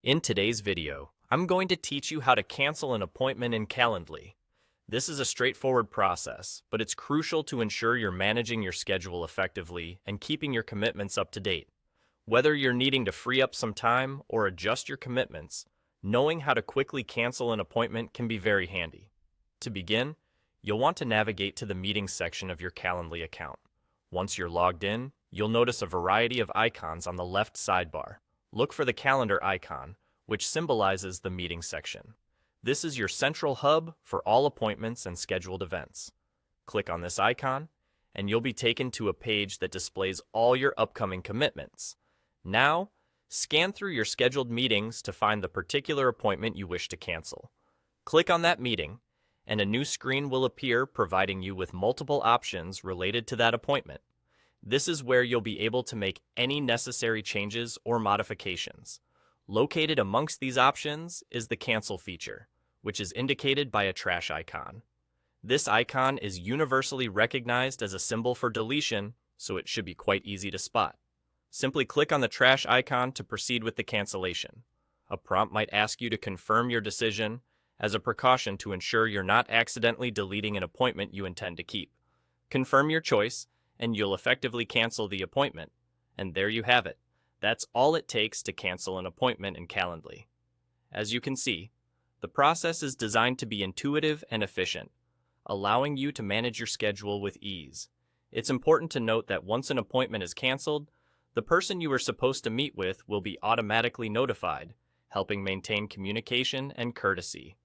In today's video, I'm going to teach you how to cancel an appointment in Calendly. This is a straightforward process, but it's crucial to ensure you're managing your schedule effectively and keeping your commitments up to date. Whether you're needing to free up some time or adjust your commitments, knowing how to quickly cancel an appointment can be very handy. To begin, you'll want to navigate to the Meetings section of your Calendly account. Once you're logged in, you'll notice a variety of icons on the left sidebar. Look for the calendar icon, which symbolizes the meeting section. This is your central hub for all appointments and scheduled events. Click on this icon, and you'll be taken to a page that displays all your upcoming commitments. Now, scan through your scheduled meetings to find the particular appointment you wish to cancel. Click on that meeting, and a new screen will appear providing you with multiple options related to that appointment. This is where you'll be able to make any necessary changes or modifications. Located amongst these options is the Cancel feature, which is indicated by a trash icon. This icon is universally recognized as a symbol for deletion, so it should be quite easy to spot. Simply click on the trash icon to proceed with the cancellation. A prompt might ask you to confirm your decision as a precaution to ensure you're not accidentally deleting an appointment you intend to keep. Confirm your choice, and you'll effectively cancel the appointment. And there you have it. That's all it takes to cancel an appointment in Calendly. As you can see, the process is designed to be intuitive and efficient, allowing you to manage your schedule with ease. It's important to note that once an appointment is canceled, the person you were supposed to meet with will be automatically notified, helping maintain communication and courtesy.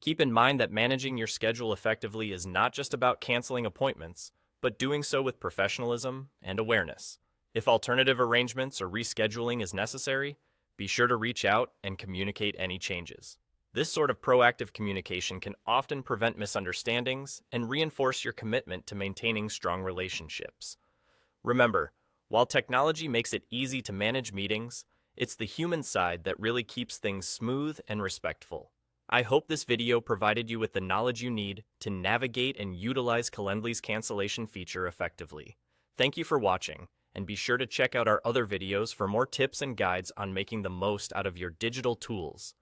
Keep in mind that managing your schedule effectively is not just about canceling appointments, but doing so with professionalism and awareness. If alternative arrangements or rescheduling is necessary, be sure to reach out and communicate any changes. This sort of proactive communication can often prevent misunderstandings and reinforce your commitment to maintaining strong relationships. Remember, while technology makes it easy to manage meetings, it's the human side that really keeps things smooth and respectful. I hope this video provided you with the knowledge you need to navigate and utilize Calendly's cancellation feature effectively. Thank you for watching, and be sure to check out our other videos for more tips and guides on making the most out of your digital tools.